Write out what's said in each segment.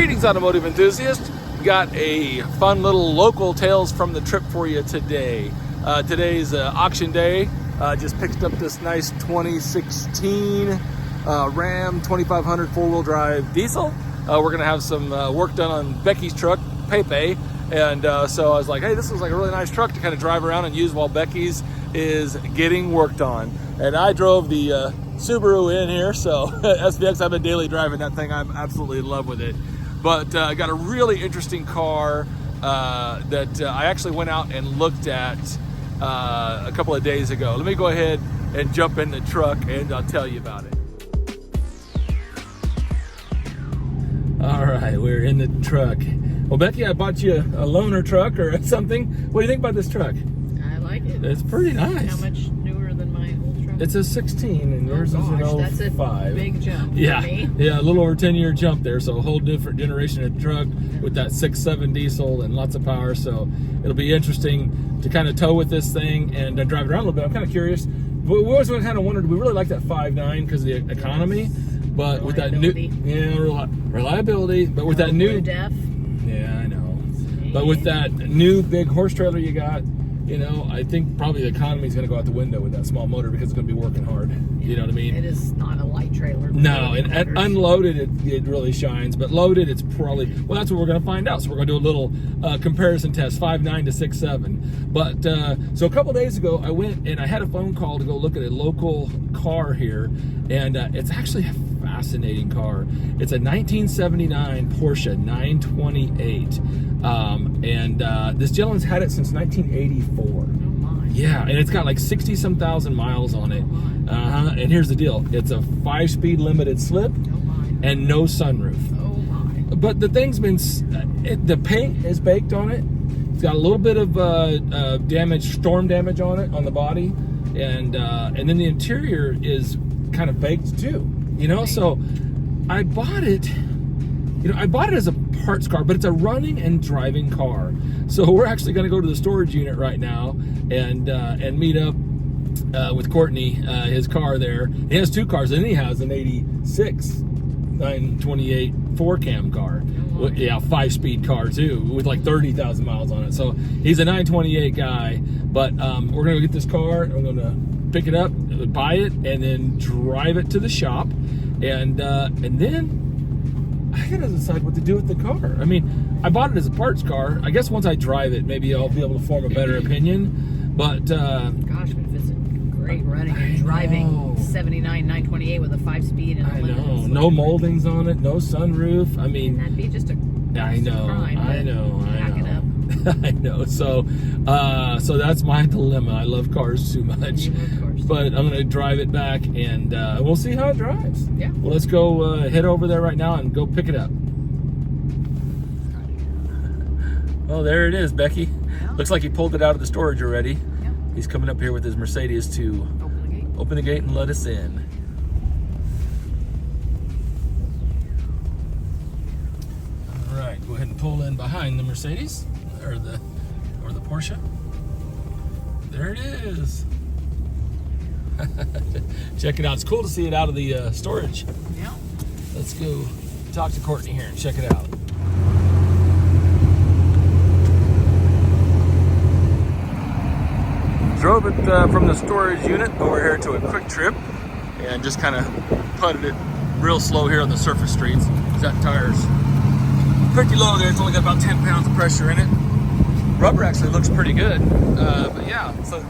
Greetings, automotive enthusiasts. Got a fun little local tales from the trip for you today. Today's auction day. Just picked up this nice 2016 Ram 2500 four-wheel drive diesel. We're gonna have some work done on Becky's truck, Pepe, and so I was like, hey, this is like a really nice truck to kind of drive around and use while Becky's is getting worked on. And I drove the Subaru in here, so SVX, I've been daily driving that thing. I'm absolutely in love with it. But I got a really interesting car that I actually went out and looked at a couple of days ago. Let me go ahead and jump in the truck and I'll tell you about it. All right, we're in the truck. Well, Becky, I bought you a loaner truck or something. What do you think about this truck? I like it. It's pretty nice. How much newer than my old truck? It's a 16 and yours is an 05. That's a big jump yeah. for me. Yeah, a little over 10-year jump there. So a whole different generation of truck with that 6.7 diesel and lots of power. So it'll be interesting to kind of tow with this thing and drive it around a little bit. I'm kind of curious. We always kind of wondered, we really like that 5.9 because of the economy. But with that new, reliability. But with that new, def. Yeah, I know. But with that new big horse trailer you got, you know, I think probably the economy is going to go out the window with that small motor because it's going to be working hard. You know what I mean? It is not a light trailer. No, and unloaded, it really shines. But loaded, it's probably, well, that's what we're going to find out. So we're going to do a little comparison test, 5.9 to 6.7. But, so a couple days ago, I went and I had a phone call to go look at a local car here. And it's actually a fascinating car. It's a 1979 Porsche 928. This gentleman's had it since 1984. Oh my. Yeah, and it's got like 60-some thousand miles on it. And here's the deal. It's a 5-speed limited slip and no sunroof. Oh my. But the thing's been, the paint is baked on it. It's got a little bit of storm damage on it, on the body. And then the interior is kind of baked too. You know, so I bought it, as a parts car, but it's a running and driving car. So we're actually going to go to the storage unit right now and meet up with Courtney, his car there. He has two cars, and then he has an 86 928 4-cam car. Yeah, 5-speed car too, with like 30,000 miles on it. So he's a 928 guy, but we're going to get this car, and we're going to pick it up, buy it, and then drive it to the shop, and then I gotta decide what to do with the car. I mean, I bought it as a parts car. I guess once I drive it, maybe I'll be able to form a better opinion. But gosh, but if it's great running and driving 79 928 with a 5-speed and I know, no moldings on it, no sunroof. I mean, that'd be just a crime, I know. It up. I know. So that's my dilemma. I love cars too much. But I'm going to drive it back, and we'll see how it drives. Yeah. Well, let's go head over there right now and go pick it up. Oh, there it is, Becky. Yeah. Looks like he pulled it out of the storage already. Yeah. He's coming up here with his Mercedes to open the gate and let us in. All right, go ahead and pull in behind the Mercedes or the Porsche. There it is. Check it out. It's cool to see it out of the storage. Yeah. Let's go talk to Courtney here and check it out. Drove it from the storage unit over here to a quick trip and just kind of putted it real slow here on the surface streets. That tire's pretty low there. It's only got about 10 pounds of pressure in it. Rubber actually looks pretty good. But yeah, so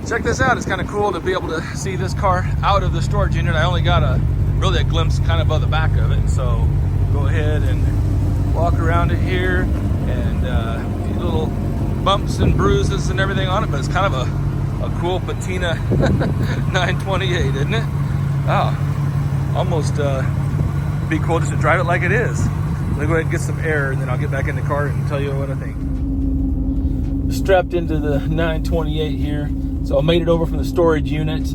check this out. It's kind of cool to be able to see this car out of the storage unit. I only got a glimpse kind of the back of it. So go ahead and walk around it here, and a few little bumps and bruises and everything on it, but it's kind of a cool patina 928, isn't it? Oh, almost be cool just to drive it like it is. Let me go ahead and get some air, and then I'll get back in the car and tell you what I think. Strapped into the 928 here. So I made it over from the storage unit.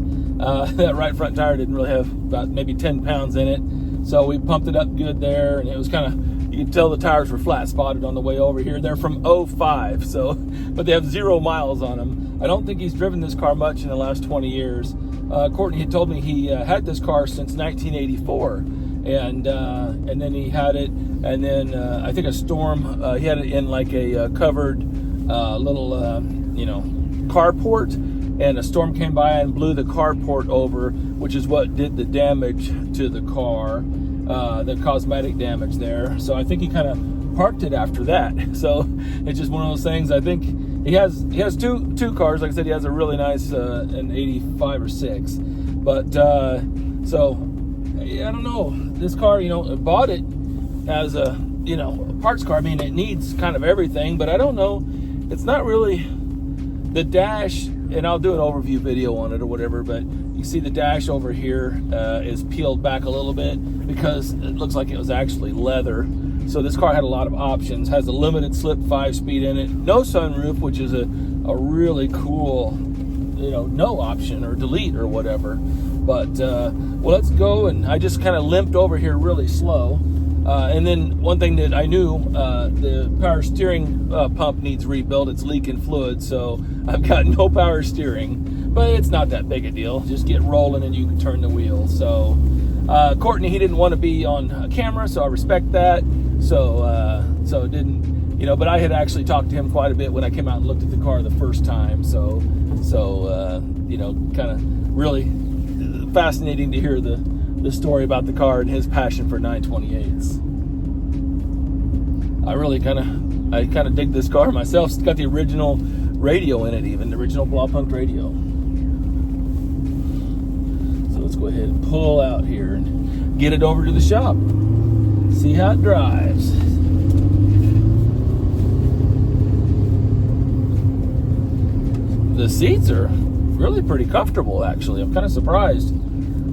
That right front tire didn't really have about maybe 10 pounds in it. So we pumped it up good there, and it was kind of, you can tell the tires were flat spotted on the way over here. They're from 05, so, but they have 0 miles on them. I don't think he's driven this car much in the last 20 years. Courtney had told me he had this car since 1984. and then he had it, and then I think a storm. He had it in like a covered little carport, and a storm came by and blew the carport over, which is what did the damage to the car, the cosmetic damage there. So I think he kind of parked it after that. So it's just one of those things. I think he has two cars. Like I said, he has a really nice an 85 or 6, but so I don't know, this car, I bought it as a parts car. I mean, it needs kind of everything, but I don't know, it's not really the dash. And I'll do an overview video on it or whatever, but you see the dash over here is peeled back a little bit because it looks like it was actually leather. So this car had a lot of options. Has a limited slip 5-speed in it, no sunroof, which is a really cool, no option or delete or whatever. But well, let's go. And I just kind of limped over here really slow. And then one thing that I knew, the power steering pump needs rebuilt. It's leaking fluid, so I've got no power steering, but it's not that big a deal. Just get rolling and you can turn the wheel. So Courtney, he didn't want to be on camera, so I respect that. So it didn't, but I had actually talked to him quite a bit when I came out and looked at the car the first time. So kind of really fascinating to hear the story about the car and his passion for 928s. I kind of dig this car myself. It's got the original radio in it, even the original Blaupunkt radio. So let's go ahead and pull out here and get it over to the shop. See how it drives. The seats are really pretty comfortable, actually. I'm kind of surprised.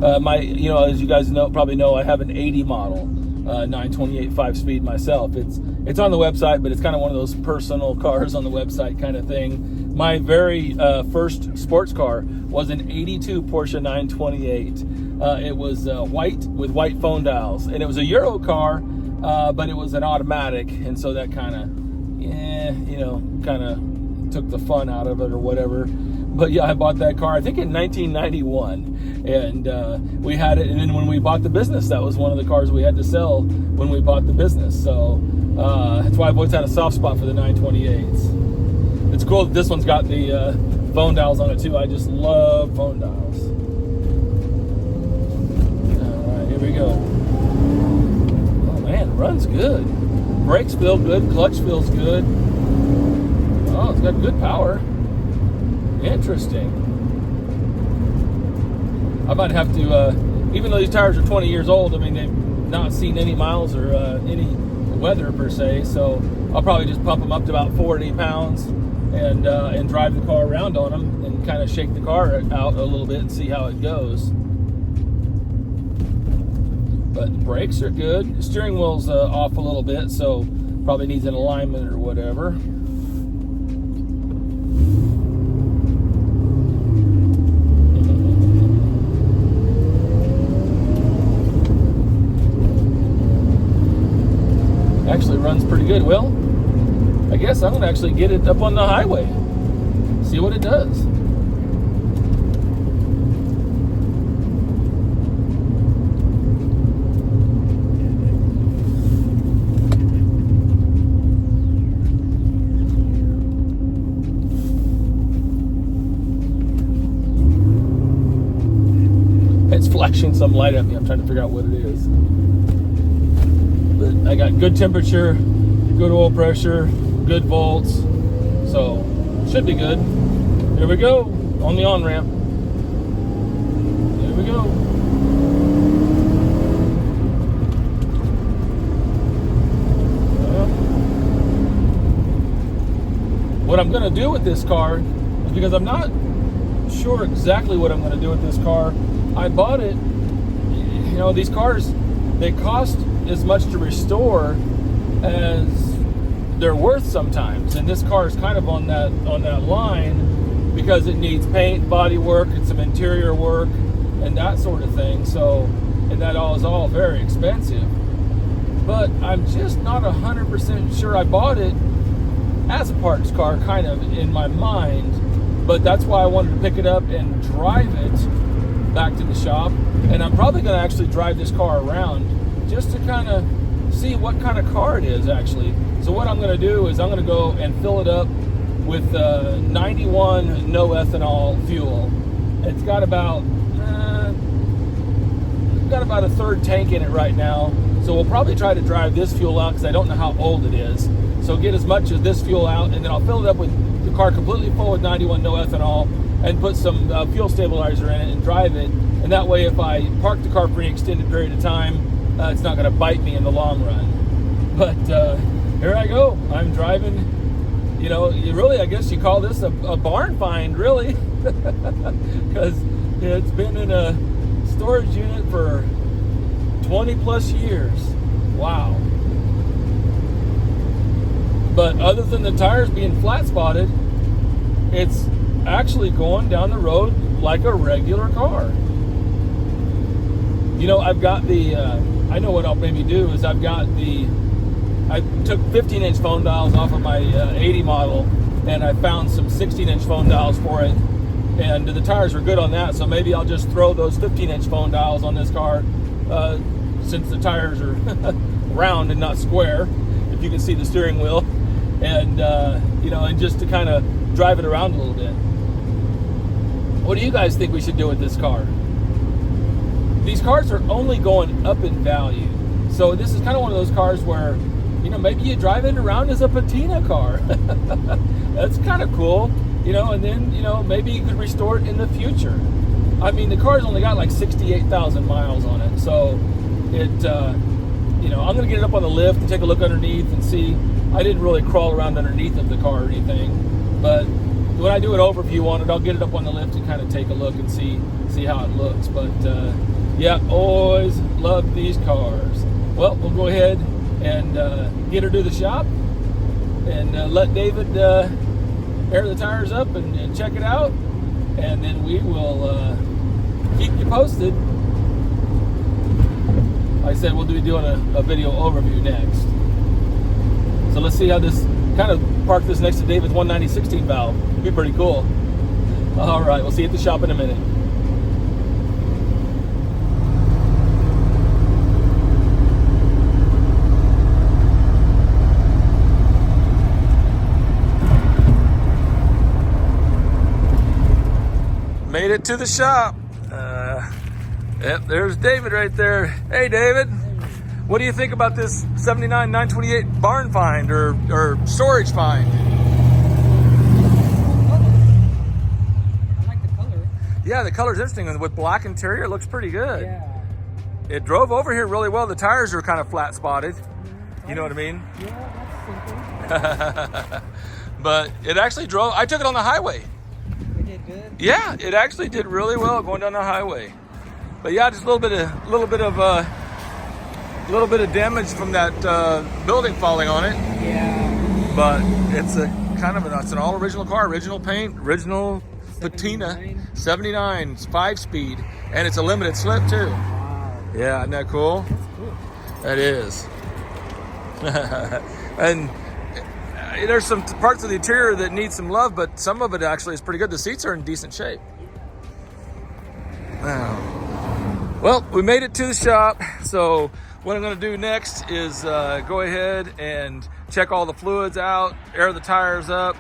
As you guys probably know, I have an 80 model 928 5-speed myself. It's on the website, but it's kind of one of those personal cars on the website kind of thing. My very first sports car was an 82 Porsche 928. It was white with white phone dials, and it was a Euro car, but it was an automatic, and so that kind of took the fun out of it or whatever. But yeah, I bought that car, I think in 1991, and we had it. And then when we bought the business, that was one of the cars we had to sell when we bought the business. So that's why I've always had a soft spot for the 928s. It's cool that this one's got the phone dials on it too. I just love phone dials. All right, here we go. Oh man, it runs good. Brakes feel good. Clutch feels good. Oh, it's got good power. Interesting. I might have to, even though these tires are 20 years old, I mean, they've not seen any miles or any weather per se, so I'll probably just pump them up to about 40 pounds and drive the car around on them and kind of shake the car out a little bit and see how it goes. But the brakes are good. The steering wheel's off a little bit, so probably needs an alignment or whatever. Actually runs pretty good. Well, I guess I'm gonna actually get it up on the highway, see what it does. It's flashing some light at me. I'm trying to figure out what it is. But I got good temperature, good oil pressure, good volts, so should be good. Here we go on the on-ramp. Here we go. What I'm going to do with this car is, because I'm not sure exactly what I'm going to do with this car. I bought it, these cars, they cost as much to restore as they're worth sometimes, and this car is kind of on that line because it needs paint, body work, and some interior work and that sort of thing. So, and that is all very expensive, but I'm just not 100% sure. I bought it as a parts car kind of in my mind, but that's why I wanted to pick it up and drive it back to the shop. And I'm probably going to actually drive this car around just to kind of see what kind of car it is actually. So what I'm going to do is I'm going to go and fill it up with 91 no ethanol fuel. It's got about a third tank in it right now. So we'll probably try to drive this fuel out because I don't know how old it is. So get as much of this fuel out, and then I'll fill it up with the car completely full with 91 no ethanol and put some fuel stabilizer in it and drive it. And that way, if I park the car for an extended period of time, it's not going to bite me in the long run. But here I go. I'm driving. You know, really, I guess you call this a barn find, really, because it's been in a storage unit for 20 plus years. Wow. But other than the tires being flat spotted, it's actually going down the road like a regular car. You know, I've got the, I know what I'll maybe do is I took 15-inch phone dials off of my 80 model, and I found some 16-inch phone dials for it, and the tires were good on that, so maybe I'll just throw those 15-inch phone dials on this car, since the tires are round and not square, if you can see the steering wheel, and you know, and just to kind of drive it around a little bit. What do you guys think we should do with this car? These cars are only going up in value, so this is kind of one of those cars where, you know, maybe you drive it around as a patina car. That's kind of cool, you know, and then, you know, maybe you could restore it in the future. I mean, the car's only got like 68,000 miles on it, so it, you know, I'm going to get it up on the lift and take a look underneath and see. I didn't really crawl around underneath of the car or anything, but when I do an overview on it, I'll get it up on the lift and kind of take a look and see how it looks. But yeah, always love these cars. Well, we'll go ahead and get her to the shop and let David air the tires up and check it out, and then we will keep you posted. Like I said, we'll be doing a video overview next. So let's see how this, kind of park this next to David's 190/16 valve. It'd be pretty cool. All right, we'll see you at the shop in a minute. Made it to the shop. Yep, there's David right there. Hey, David. What do you think about this 79 928 barn find or storage find? I like the color. Yeah, the color's interesting. And with black interior, it looks pretty good. Yeah. It drove over here really well. The tires are kind of flat spotted. You know what I mean? Yeah, that's simple. But it actually drove. I took it on the highway. It did good. Yeah, it actually did really well going down the highway. But yeah, just a little bit of damage from that building falling on it. Yeah. But it's it's an all original car, original paint, original patina, 79, 5-speed, and it's a limited slip too. Wow. Yeah, isn't that cool? That's cool. That is. And there's some parts of the interior that need some love, but some of it actually is pretty good. The seats are in decent shape. Well, we made it to the shop, so what I'm going to do next is go ahead and check all the fluids out, air the tires up,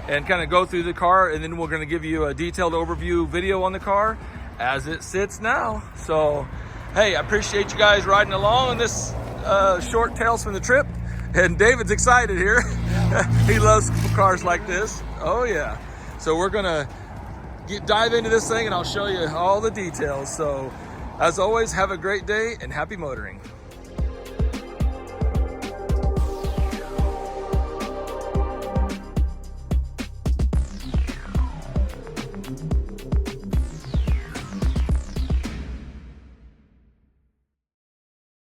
and kind of go through the car, and then we're going to give you a detailed overview video on the car as it sits now. So, hey, I appreciate you guys riding along on this short Tales from the Trip, and David's excited here. He loves cars like this. Oh, yeah. So we're going to dive into this thing, and I'll show you all the details. So, as always, have a great day and happy motoring.